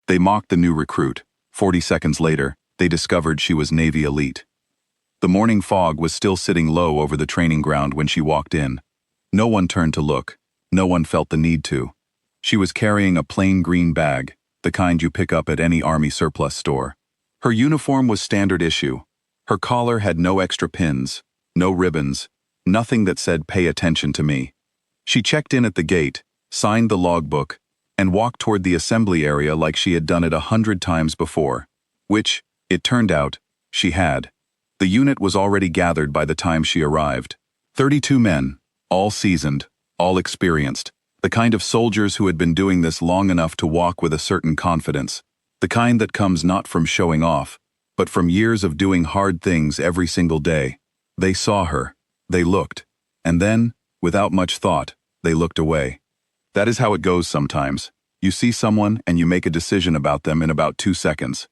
They mocked the new recruit. 40 seconds later, they discovered she was Navy elite. The morning fog was still sitting low over the training ground when she walked in. No one turned to look. No one felt the need to. She was carrying a plain green bag, the kind you pick up at any Army surplus store. Her uniform was standard issue. Her collar had no extra pins, no ribbons, nothing that said "pay attention to me." She checked in at the gate, signed the logbook, and walked toward the assembly area like she had done it 100 times before, which, it turned out, she had. The unit was already gathered by the time she arrived. 32 men, all seasoned, all experienced, the kind of soldiers who had been doing this long enough to walk with a certain confidence, the kind that comes not from showing off, but from years of doing hard things every single day. They saw her, they looked, and then, without much thought, they looked away. That is how it goes sometimes. You see someone and you make a decision about them in about 2 seconds.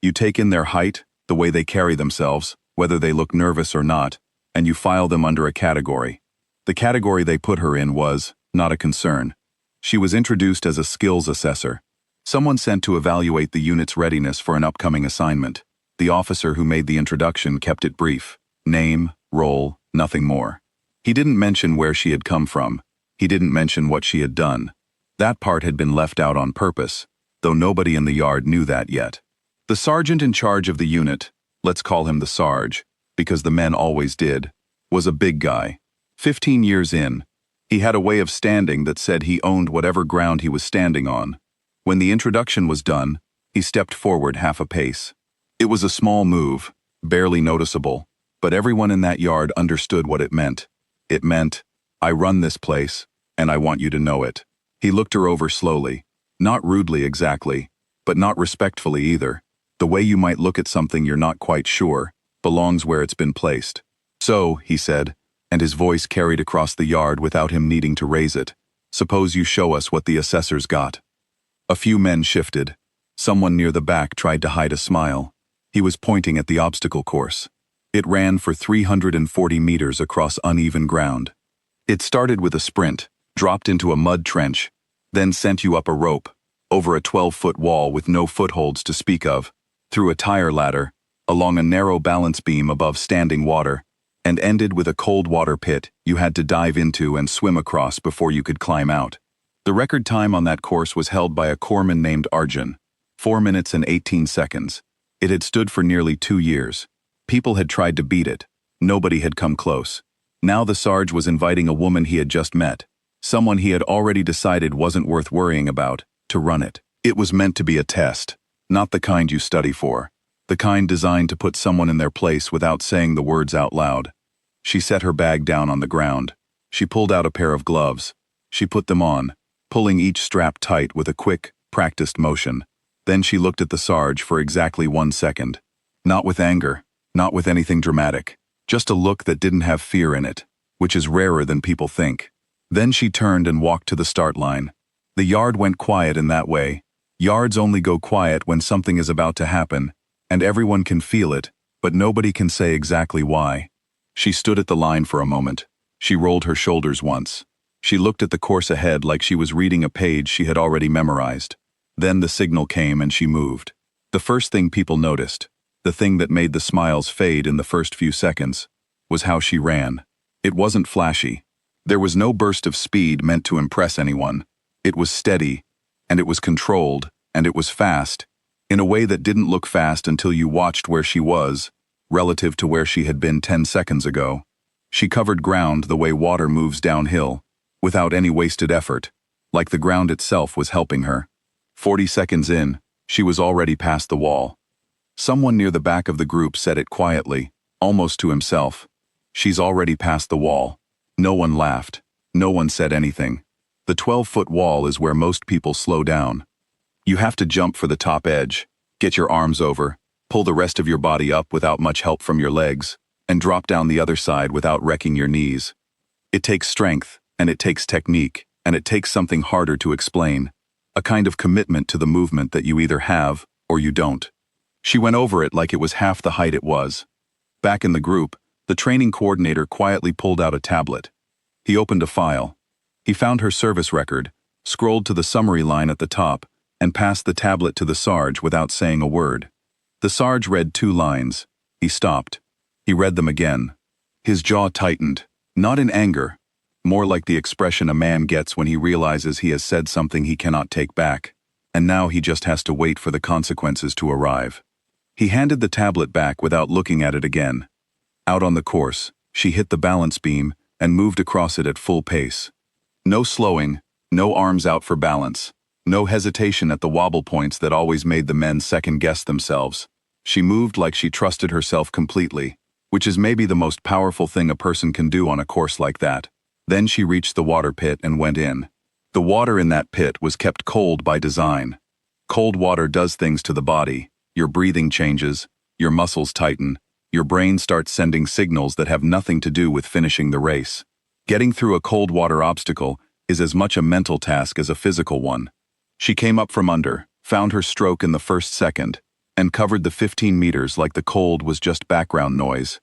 You take in their height, the way they carry themselves, whether they look nervous or not, and you file them under a category. The category they put her in was not a concern. She was introduced as a skills assessor, someone sent to evaluate the unit's readiness for an upcoming assignment. The officer who made the introduction kept it brief. Name, role, nothing more. He didn't mention where she had come from. He didn't mention what she had done. That part had been left out on purpose, though nobody in the yard knew that yet. The sergeant in charge of the unit, let's call him the Sarge, because the men always did, was a big guy. 15 years in, he had a way of standing that said he owned whatever ground he was standing on. When the introduction was done, he stepped forward half a pace. It was a small move, barely noticeable, but everyone in that yard understood what it meant. It meant, I run this place, and I want you to know it. He looked her over slowly, not rudely exactly, but not respectfully either. The way you might look at something you're not quite sure belongs where it's been placed. So, he said, and his voice carried across the yard without him needing to raise it, suppose you show us what the assessors got. A few men shifted. Someone near the back tried to hide a smile. He was pointing at the obstacle course. It ran for 340 meters across uneven ground. It started with a sprint, dropped into a mud trench, then sent you up a rope, over a 12-foot wall with no footholds to speak of, through a tire ladder, along a narrow balance beam above standing water, and ended with a cold water pit you had to dive into and swim across before you could climb out. The record time on that course was held by a corpsman named Arjun, 4 minutes and 18 seconds. It had stood for nearly 2 years. People had tried to beat it. Nobody had come close. Now the Sarge was inviting a woman he had just met, someone he had already decided wasn't worth worrying about, to run it. It was meant to be a test, not the kind you study for, the kind designed to put someone in their place without saying the words out loud. She set her bag down on the ground. She pulled out a pair of gloves. She put them on, pulling each strap tight with a quick, practiced motion. Then she looked at the Sarge for exactly 1 second. Not with anger, not with anything dramatic, just a look that didn't have fear in it, which is rarer than people think. Then she turned and walked to the start line. The yard went quiet in that way. Yards only go quiet when something is about to happen, and everyone can feel it, but nobody can say exactly why. She stood at the line for a moment. She rolled her shoulders once. She looked at the course ahead like she was reading a page she had already memorized. Then the signal came and she moved. The first thing people noticed, the thing that made the smiles fade in the first few seconds, was how she ran. It wasn't flashy. There was no burst of speed meant to impress anyone. It was steady, and it was controlled, and it was fast, in a way that didn't look fast until you watched where she was, relative to where she had been 10 seconds ago. She covered ground the way water moves downhill, without any wasted effort, like the ground itself was helping her. 40 seconds in, she was already past the wall. Someone near the back of the group said it quietly, almost to himself. She's already past the wall. No one laughed. No one said anything. The 12-foot wall is where most people slow down. You have to jump for the top edge, get your arms over, pull the rest of your body up without much help from your legs, and drop down the other side without wrecking your knees. It takes strength, and it takes technique, and it takes something harder to explain, a kind of commitment to the movement that you either have or you don't. She went over it like it was half the height it was. Back in the group, the training coordinator quietly pulled out a tablet. He opened a file. He found her service record, scrolled to the summary line at the top, and passed the tablet to the Sarge without saying a word. The Sarge read 2 lines. He stopped. He read them again. His jaw tightened, not in anger, more like the expression a man gets when he realizes he has said something he cannot take back, and now he just has to wait for the consequences to arrive. He handed the tablet back without looking at it again. Out on the course, she hit the balance beam and moved across it at full pace. No slowing, no arms out for balance, no hesitation at the wobble points that always made the men second-guess themselves. She moved like she trusted herself completely, which is maybe the most powerful thing a person can do on a course like that. Then she reached the water pit and went in. The water in that pit was kept cold by design. Cold water does things to the body. Your breathing changes, your muscles tighten, your brain starts sending signals that have nothing to do with finishing the race. Getting through a cold water obstacle is as much a mental task as a physical one. She came up from under, found her stroke in the first second, and covered the 15 meters like the cold was just background noise.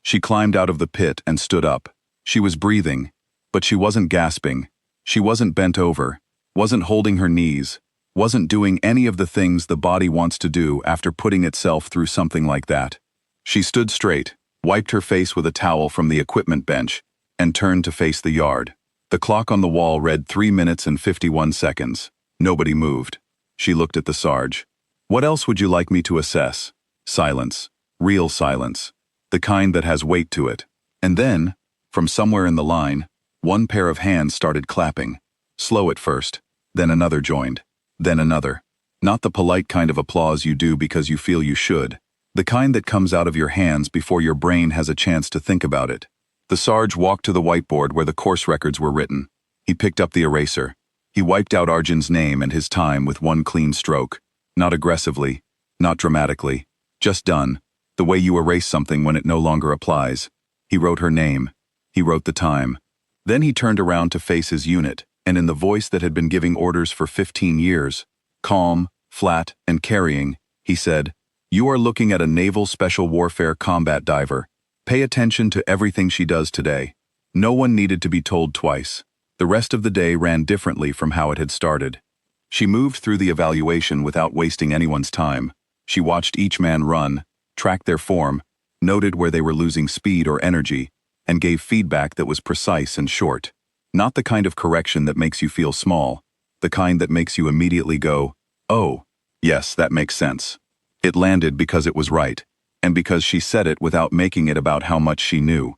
She climbed out of the pit and stood up. She was breathing, but she wasn't gasping. She wasn't bent over, wasn't holding her knees, wasn't doing any of the things the body wants to do after putting itself through something like that. She stood straight, wiped her face with a towel from the equipment bench, and turned to face the yard. The clock on the wall read 3 minutes and 51 seconds. Nobody moved. She looked at the Sarge. "What else would you like me to assess?" Silence. Real silence. The kind that has weight to it. And then, from somewhere in the line, one pair of hands started clapping. Slow at first, then another joined. Then another. Not the polite kind of applause you do because you feel you should. The kind that comes out of your hands before your brain has a chance to think about it. The Sarge walked to the whiteboard where the course records were written. He picked up the eraser. He wiped out Arjun's name and his time with one clean stroke. Not aggressively, not dramatically. Just done. The way you erase something when it no longer applies. He wrote her name. He wrote the time. Then he turned around to face his unit, and in the voice that had been giving orders for 15 years, calm, flat, and carrying, he said, "You are looking at a naval special warfare combat diver. Pay attention to everything she does today." No one needed to be told twice. The rest of the day ran differently from how it had started. She moved through the evaluation without wasting anyone's time. She watched each man run, tracked their form, noted where they were losing speed or energy, and gave feedback that was precise and short. Not the kind of correction that makes you feel small, the kind that makes you immediately go, "Oh, yes, that makes sense." It landed because it was right, and because she said it without making it about how much she knew.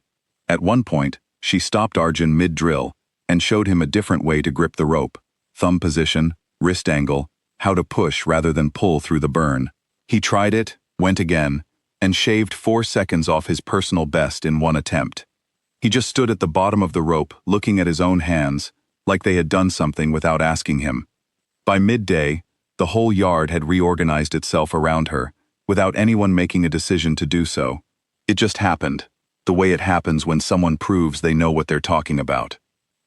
At one point, she stopped Arjun mid-drill and showed him a different way to grip the rope: thumb position, wrist angle, how to push rather than pull through the burn. He tried it, went again, and shaved 4 seconds off his personal best in one attempt. He just stood at the bottom of the rope, looking at his own hands, like they had done something without asking him. By midday, the whole yard had reorganized itself around her, without anyone making a decision to do so. It just happened, the way it happens when someone proves they know what they're talking about.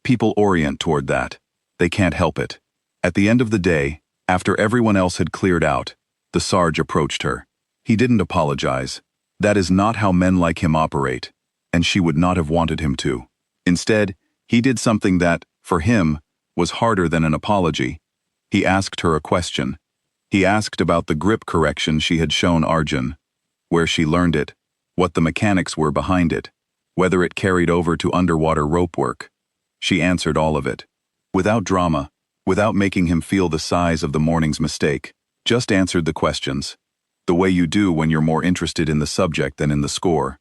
People orient toward that. They can't help it. At the end of the day, after everyone else had cleared out, the Sarge approached her. He didn't apologize. That is not how men like him operate, and she would not have wanted him to. Instead, he did something that, for him, was harder than an apology. He asked her a question. He asked about the grip correction she had shown Arjun, where she learned it, what the mechanics were behind it, whether it carried over to underwater rope work. She answered all of it. Without drama, without making him feel the size of the morning's mistake, just answered the questions. The way you do when you're more interested in the subject than in the score.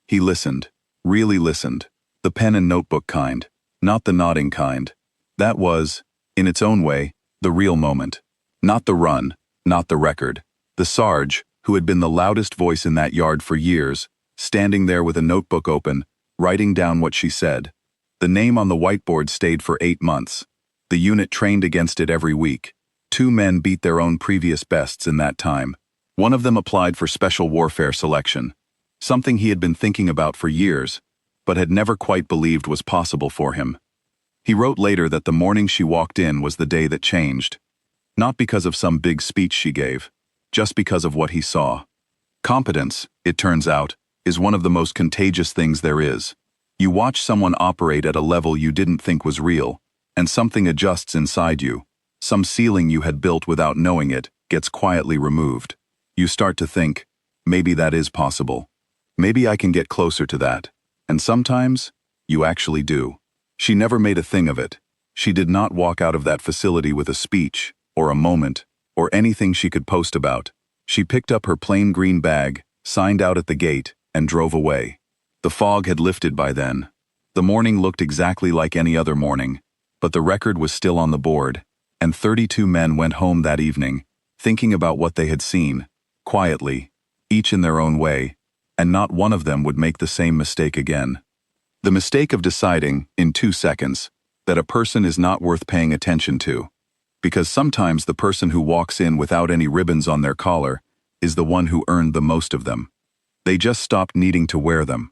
He listened, really listened, the pen and notebook kind, not the nodding kind. That was, in its own way, the real moment. Not the run, not the record. The Sarge, who had been the loudest voice in that yard for years, standing there with a notebook open, writing down what she said. The name on the whiteboard stayed for 8 months. The unit trained against it every week. 2 men beat their own previous bests in that time. One of them applied for special warfare selection, something he had been thinking about for years, but had never quite believed was possible for him. He wrote later that the morning she walked in was the day that changed. Not because of some big speech she gave, just because of what he saw. Competence, it turns out, is one of the most contagious things there is. You watch someone operate at a level you didn't think was real, and something adjusts inside you. Some ceiling you had built without knowing it gets quietly removed. You start to think, maybe that is possible. Maybe I can get closer to that. And sometimes, you actually do. She never made a thing of it. She did not walk out of that facility with a speech, or a moment, or anything she could post about. She picked up her plain green bag, signed out at the gate, and drove away. The fog had lifted by then. The morning looked exactly like any other morning, but the record was still on the board, and 32 men went home that evening, thinking about what they had seen, quietly, each in their own way, and not one of them would make the same mistake again. The mistake of deciding, in 2 seconds, that a person is not worth paying attention to. Because sometimes the person who walks in without any ribbons on their collar is the one who earned the most of them. They just stopped needing to wear them.